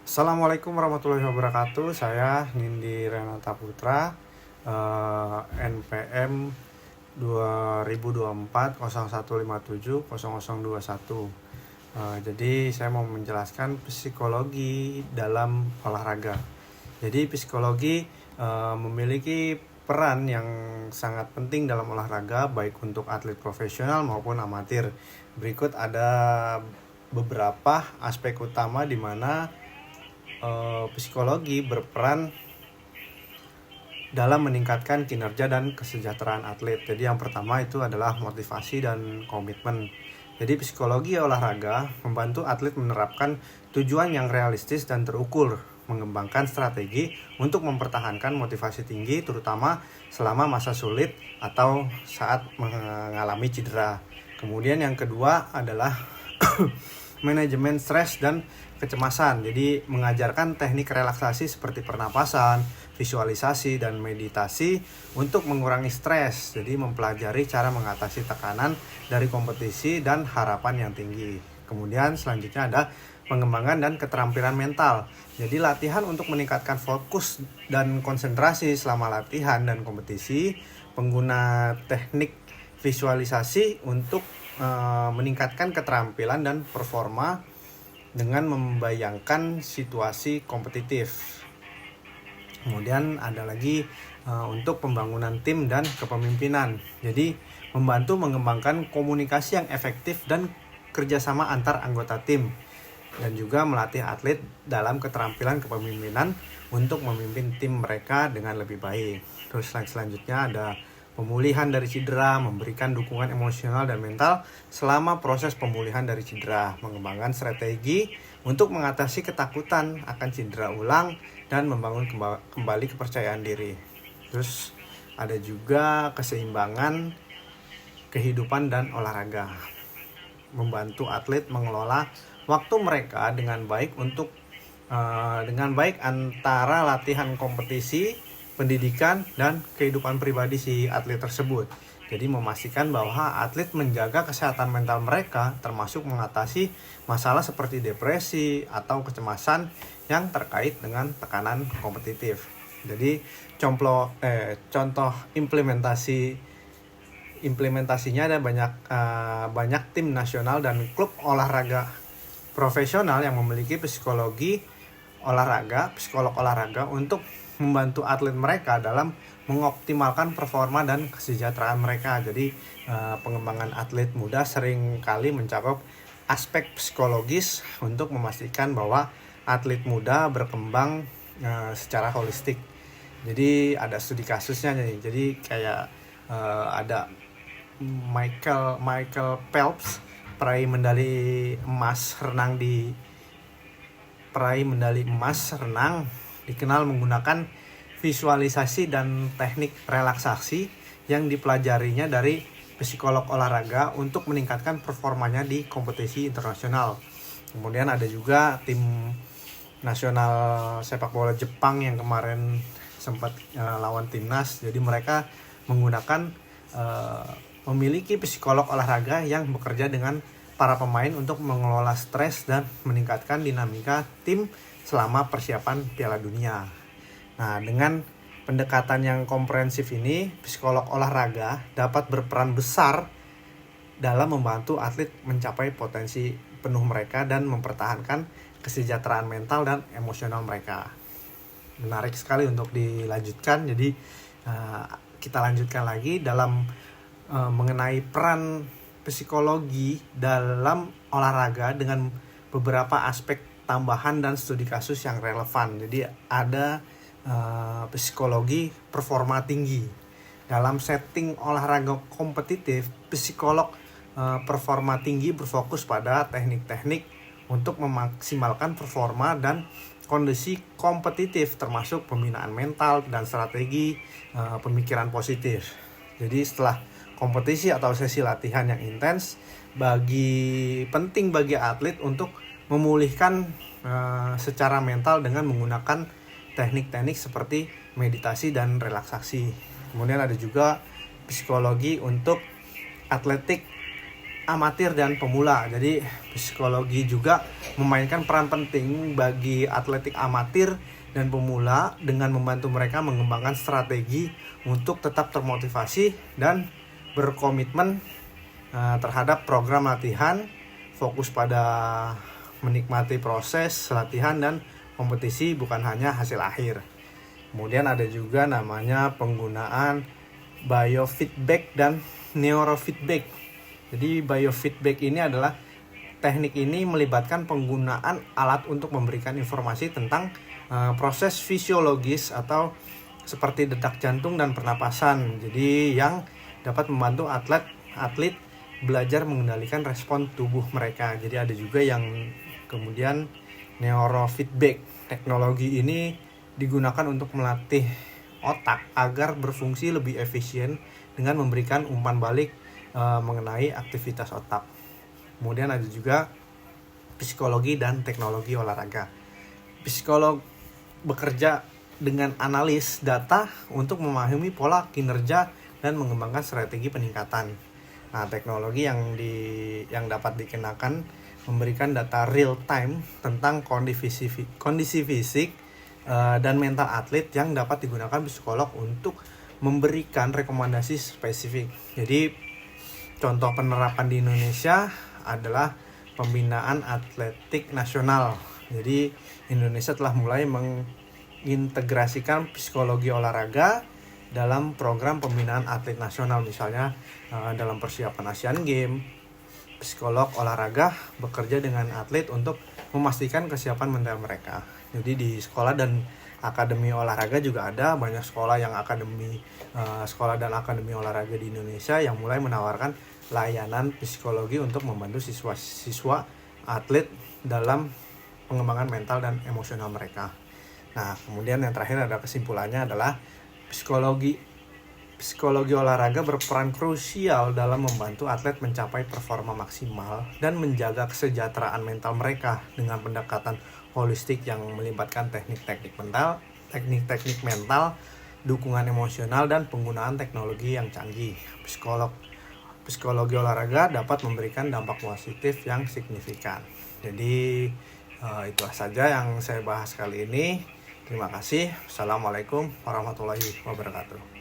Assalamualaikum warahmatullahi wabarakatuh. Saya Nindi Renata Putra, NPM 2024 0157 0021. Jadi saya mau menjelaskan psikologi dalam olahraga. Jadi psikologi memiliki peran yang sangat penting dalam olahraga, baik untuk atlet profesional maupun amatir. Berikut ada beberapa aspek utama di mana psikologi berperan dalam meningkatkan kinerja dan kesejahteraan atlet. Jadi yang pertama itu adalah motivasi dan komitmen. Jadi psikologi olahraga membantu atlet menerapkan tujuan yang realistis dan terukur, mengembangkan strategi untuk mempertahankan motivasi tinggi terutama selama masa sulit atau saat mengalami cedera. Kemudian yang kedua adalah manajemen stres dan kecemasan. Jadi mengajarkan teknik relaksasi seperti pernapasan, visualisasi, dan meditasi untuk mengurangi stres. Jadi mempelajari cara mengatasi tekanan dari kompetisi dan harapan yang tinggi. Kemudian selanjutnya ada pengembangan dan keterampilan mental. Jadi latihan untuk meningkatkan fokus dan konsentrasi selama latihan dan kompetisi, pengguna teknik visualisasi untuk meningkatkan keterampilan dan performa dengan membayangkan situasi kompetitif. Kemudian ada lagi untuk pembangunan tim dan kepemimpinan. Jadi membantu mengembangkan komunikasi yang efektif dan kerjasama antar anggota tim, dan juga melatih atlet dalam keterampilan kepemimpinan untuk memimpin tim mereka dengan lebih baik. Terus selanjutnya ada pemulihan dari cedera, memberikan dukungan emosional dan mental selama proses pemulihan dari cedera, mengembangkan strategi untuk mengatasi ketakutan akan cedera ulang dan membangun kembali kepercayaan diri. Terus ada juga keseimbangan kehidupan dan olahraga, membantu atlet mengelola waktu mereka dengan baik antara latihan kompetisi, pendidikan, dan kehidupan pribadi si atlet tersebut. Jadi memastikan bahwa atlet menjaga kesehatan mental mereka, termasuk mengatasi masalah seperti depresi atau kecemasan yang terkait dengan tekanan kompetitif. Jadi contoh implementasinya ada banyak tim nasional dan klub olahraga profesional yang memiliki psikolog olahraga untuk membantu atlet mereka dalam mengoptimalkan performa dan kesejahteraan mereka. Jadi pengembangan atlet muda sering kali mencakup aspek psikologis untuk memastikan bahwa atlet muda berkembang secara holistik. Jadi ada studi kasusnya nih. Jadi kayak ada Michael Phelps, peraih medali emas renang, dikenal menggunakan visualisasi dan teknik relaksasi yang dipelajarinya dari psikolog olahraga untuk meningkatkan performanya di kompetisi internasional. Kemudian ada juga tim nasional sepak bola Jepang yang kemarin sempat lawan timnas. Jadi mereka memiliki psikolog olahraga yang bekerja dengan para pemain untuk mengelola stres dan meningkatkan dinamika tim selama persiapan Piala Dunia. Nah, dengan pendekatan yang komprehensif ini, psikolog olahraga dapat berperan besar dalam membantu atlet mencapai potensi penuh mereka dan mempertahankan kesejahteraan mental dan emosional mereka. Menarik sekali untuk dilanjutkan. Jadi kita lanjutkan lagi dalam mengenai peran psikologi dalam olahraga dengan beberapa aspek tambahan dan studi kasus yang relevan. Jadi ada psikologi performa tinggi. Dalam setting olahraga kompetitif, psikolog performa tinggi berfokus pada teknik-teknik untuk memaksimalkan performa dan kondisi kompetitif, termasuk pembinaan mental dan strategi pemikiran positif. Jadi setelah kompetisi atau sesi latihan yang intens, penting bagi atlet untuk memulihkan secara mental dengan menggunakan teknik-teknik seperti meditasi dan relaksasi. Kemudian ada juga psikologi untuk amatir dan pemula. Jadi psikologi juga memainkan peran penting bagi atletik amatir dan pemula dengan membantu mereka mengembangkan strategi untuk tetap termotivasi dan berkomitmen terhadap program latihan, fokus pada menikmati proses latihan dan kompetisi, bukan hanya hasil akhir. Kemudian ada juga namanya penggunaan biofeedback dan neurofeedback. Jadi biofeedback ini adalah teknik ini melibatkan penggunaan alat untuk memberikan informasi tentang proses fisiologis atau seperti detak jantung dan pernapasan. Jadi yang dapat membantu atlet belajar mengendalikan respon tubuh mereka. Jadi ada juga yang kemudian neurofeedback. Teknologi ini digunakan untuk melatih otak agar berfungsi lebih efisien dengan memberikan umpan balik mengenai aktivitas otak. Kemudian ada juga psikologi dan teknologi olahraga. Psikolog bekerja dengan analis data untuk memahami pola kinerja dan mengembangkan strategi peningkatan. Nah, teknologi yang dapat dikenakan memberikan data real time tentang kondisi fisik dan mental atlet yang dapat digunakan psikolog untuk memberikan rekomendasi spesifik. Jadi contoh penerapan di Indonesia adalah pembinaan atletik nasional. Jadi Indonesia telah mulai mengintegrasikan psikologi olahraga dalam program pembinaan atlet nasional, misalnya dalam persiapan Asian Games. Psikolog olahraga bekerja dengan atlet untuk memastikan kesiapan mental mereka. Jadi di sekolah dan akademi olahraga juga ada banyak sekolah yang sekolah dan akademi olahraga di Indonesia yang mulai menawarkan layanan psikologi untuk membantu siswa atlet dalam pengembangan mental dan emosional mereka. Nah, kemudian yang terakhir ada kesimpulannya adalah Psikologi olahraga berperan krusial dalam membantu atlet mencapai performa maksimal dan menjaga kesejahteraan mental mereka dengan pendekatan holistik yang melibatkan teknik-teknik mental, dukungan emosional, dan penggunaan teknologi yang canggih. Psikologi olahraga dapat memberikan dampak positif yang signifikan. Jadi itulah saja yang saya bahas kali ini. Terima kasih. Assalamualaikum warahmatullahi wabarakatuh.